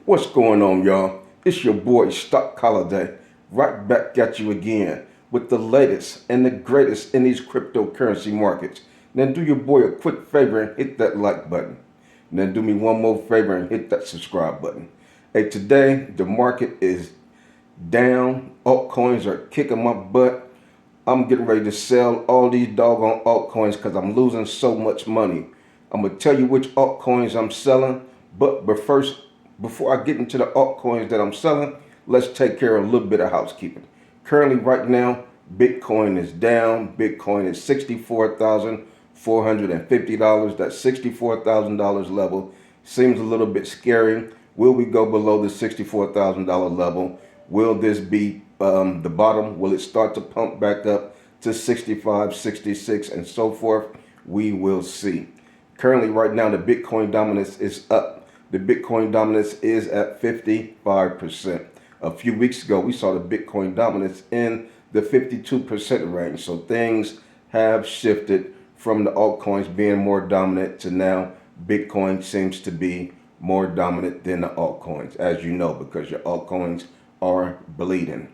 What's going on, y'all? It's your boy Stock Holiday, right back at you again with the latest and the greatest in these cryptocurrency markets. Then do your boy a quick favor and hit that like button. And then do me one more favor and hit that subscribe button. Hey, today the market is down. Altcoins are kicking my butt. I'm getting ready to sell all these doggone altcoins because I'm losing so much money. I'm going to tell you which altcoins I'm selling, but first, before I get into the altcoins that I'm selling, let's take care of a little bit of housekeeping. Currently, right now, Bitcoin is down. Bitcoin is $64,450. That $64,000 level seems a little bit scary. Will we go below the $64,000 level? Will this be the bottom? Will it start to pump back up to 65, 66, and so forth? We will see. Currently, right now, the Bitcoin dominance is up. The Bitcoin dominance is at 55%. A few weeks ago, we saw the Bitcoin dominance in the 52% range. So things have shifted from the altcoins being more dominant to now Bitcoin seems to be more dominant than the altcoins, as you know, because your altcoins are bleeding.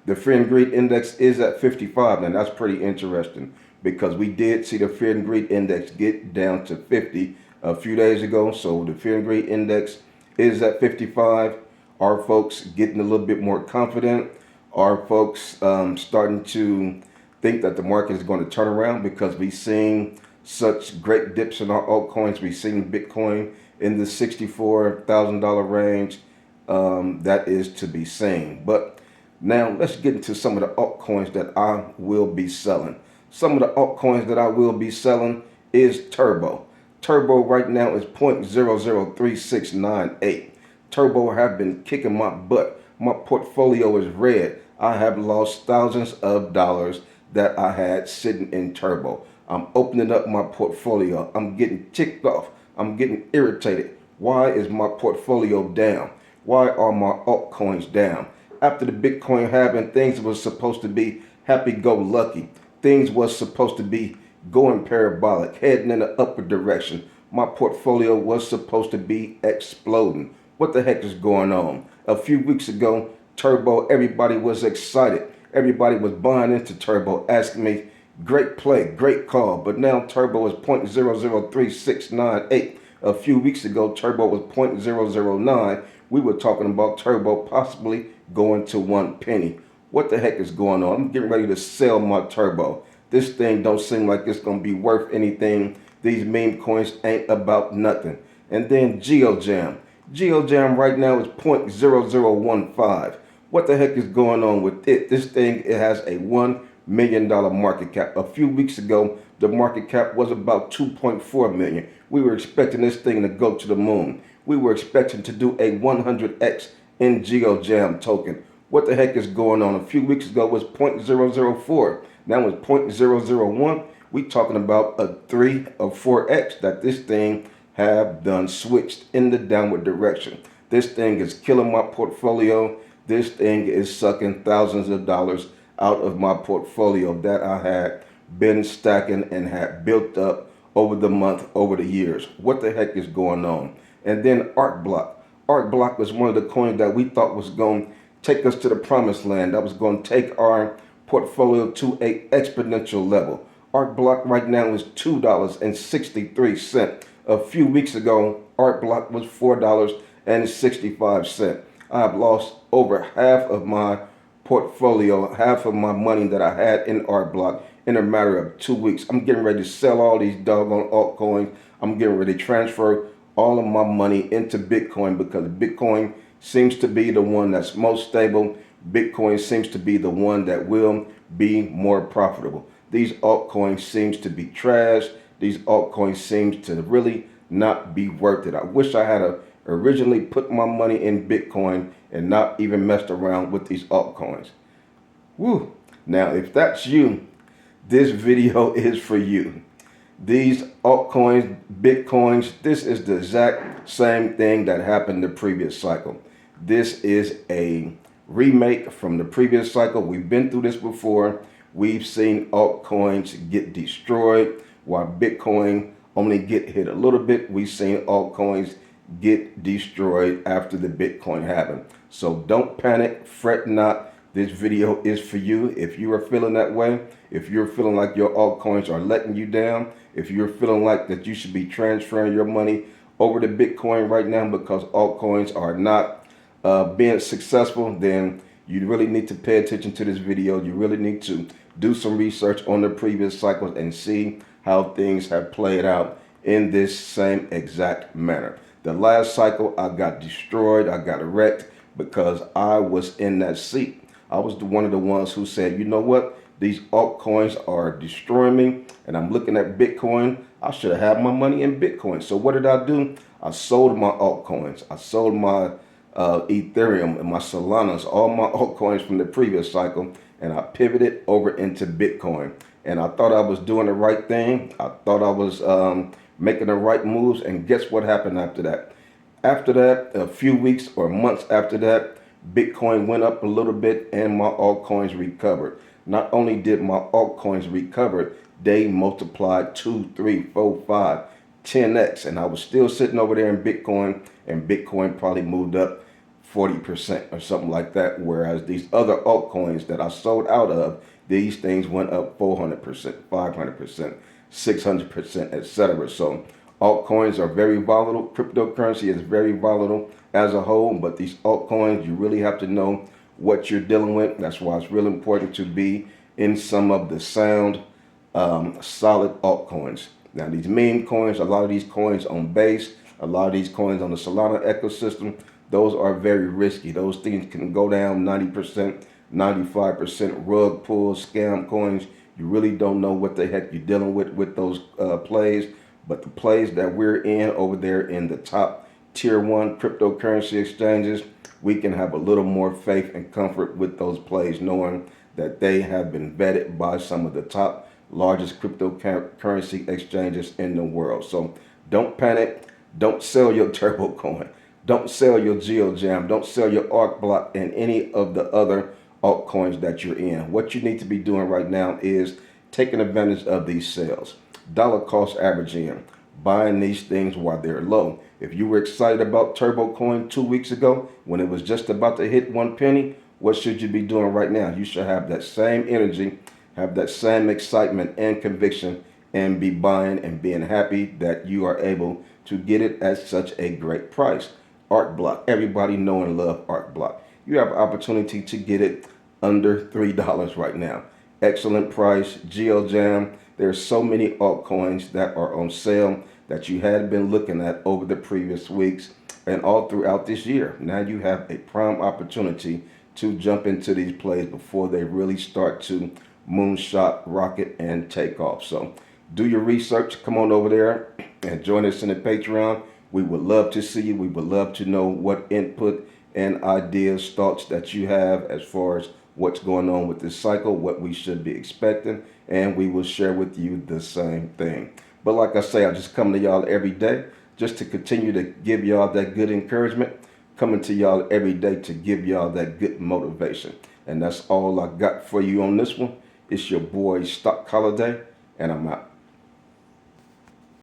The fear and greed index is at 55, and that's pretty interesting because we did see the fear and greed index get down to 50 a few days ago. So the fear and greed index is at 55. Are folks getting a little bit more confident? Are folks starting to think that the market is going to turn around because we've seen such great dips in our altcoins? We've seen Bitcoin in the $64,000 range. That is to be seen. But now let's get into some of the altcoins that I will be selling. Some of the altcoins that I will be selling is Turbo. Turbo right now is 0.003698. Turbo have been kicking my butt. My portfolio is red. I have lost thousands of dollars that I had sitting in Turbo. I'm opening up my portfolio. I'm getting ticked off. I'm getting irritated. Why is my portfolio down? Why are my altcoins down? After the Bitcoin halving, things was supposed to be happy-go-lucky. Things was supposed to be going parabolic, heading in the upward direction. My portfolio was supposed to be exploding. What the heck is going on? A few weeks ago, Turbo, everybody was excited. Everybody was buying into Turbo, asking me, great play, great call. But now Turbo is 0.003698. A few weeks ago, Turbo was 0.009. We were talking about Turbo possibly going to 1 penny. What the heck is going on? I'm getting ready to sell my Turbo. This thing don't seem like it's going to be worth anything. These meme coins ain't about nothing. And then GeoJam. GeoJam right now is 0.0015. What the heck is going on with it? This thing, it has a $1 million market cap. A few weeks ago, the market cap was about 2.4 million. We were expecting this thing to go to the moon. We were expecting to do a 100x in GeoJam token. What the heck is going on? A few weeks ago was 0.004. Now it's 0.001. We talking about a 3 or 4x that this thing have done switched in the downward direction. This thing is killing my portfolio. This thing is sucking thousands of dollars out of my portfolio that I had been stacking and had built up over the month, over the years. What the heck is going on? And then ArcBlock. ArcBlock was one of the coins that we thought was going to take us to the promised land. That was going to take our portfolio to a exponential level. ArcBlock right now is $2.63. A few weeks ago, ArcBlock was $4.65. I have lost over half of my portfolio, half of my money that I had in ArcBlock in a matter of 2 weeks. I'm getting ready to sell all these doggone altcoins. I'm getting ready to transfer all of my money into Bitcoin because Bitcoin seems to be the one that's most stable. Bitcoin seems to be the one that will be more profitable. These altcoins seems to be trash. These altcoins seems to really not be worth it. I wish I had originally put my money in Bitcoin and not even messed around with these altcoins. Woo. Now, if that's you, this video is for you. These altcoins, Bitcoins, this is the exact same thing that happened the previous cycle. This is a remake from the previous cycle. We've been through this before. We've seen altcoins get destroyed while Bitcoin only get hit a little bit. We've seen altcoins get destroyed after the Bitcoin halving. So don't panic, fret not. This video is for you. If you are feeling that way, if you're feeling like your altcoins are letting you down, if you're feeling like that you should be transferring your money over to Bitcoin right now because altcoins are not being successful, then you really need to pay attention to this video. You really need to do some research on the previous cycles and see how things have played out in this same exact manner. The last cycle, I got destroyed, I got wrecked because I was in that seat. I was one of the ones who said, you know what, these altcoins are destroying me, and I'm looking at Bitcoin. I should have had my money in Bitcoin. So what did I do? I sold my altcoins. I sold my Ethereum and my Solanas, all my altcoins from the previous cycle, and I pivoted over into Bitcoin. And I thought I was doing the right thing. I thought I was making the right moves. And guess what happened after that? After that, a few weeks or months after that, Bitcoin went up a little bit and my altcoins recovered. Not only did my altcoins recover, they multiplied 2, 3, 4, 5, 10x. And I was still sitting over there in Bitcoin, and Bitcoin probably moved up 40% or something like that. Whereas these other altcoins that I sold out of, these things went up 400%, 500%, 600%, etc. So altcoins are very volatile. Cryptocurrency is very volatile as a whole, but these altcoins, you really have to know what you're dealing with. That's why it's really important to be in some of the sound, solid altcoins. Now, these meme coins, a lot of these coins on Base, a lot of these coins on the Solana ecosystem, those are very risky. Those things can go down 90%, 95%, rug pulls, scam coins. You really don't know what the heck you're dealing with those plays. But the plays that we're in over there in the top tier 1 cryptocurrency exchanges, we can have a little more faith and comfort with those plays, knowing that they have been vetted by some of the top largest cryptocurrency exchanges in the world. So don't panic. Don't sell your turbo coin. Don't sell your GeoJam. Don't sell your ArcBlock and any of the other altcoins that you're in. What you need to be doing right now is taking advantage of these sales. Dollar cost averaging, buying these things while they're low. If you were excited about Turbo Coin 2 weeks ago when it was just about to hit 1 penny, what should you be doing right now? You should have that same energy, have that same excitement and conviction, and be buying and being happy that you are able to get it at such a great price. ArcBlock, everybody know and love ArcBlock. You have an opportunity to get it under $3 right now. Excellent price. GeoJam, there's so many altcoins that are on sale that you had been looking at over the previous weeks and all throughout this year. Now you have a prime opportunity to jump into these plays before they really start to moonshot, rocket, and take off. So do your research. Come on over there and join us in the Patreon. We would love to see you. We would love to know what input and ideas, thoughts that you have as far as what's going on with this cycle, what we should be expecting, and we will share with you the same thing. But like I say, I just come to y'all every day just to continue to give y'all that good encouragement, coming to y'all every day to give y'all that good motivation. And that's all I got for you on this one. It's your boy Stock Holiday, and I'm out.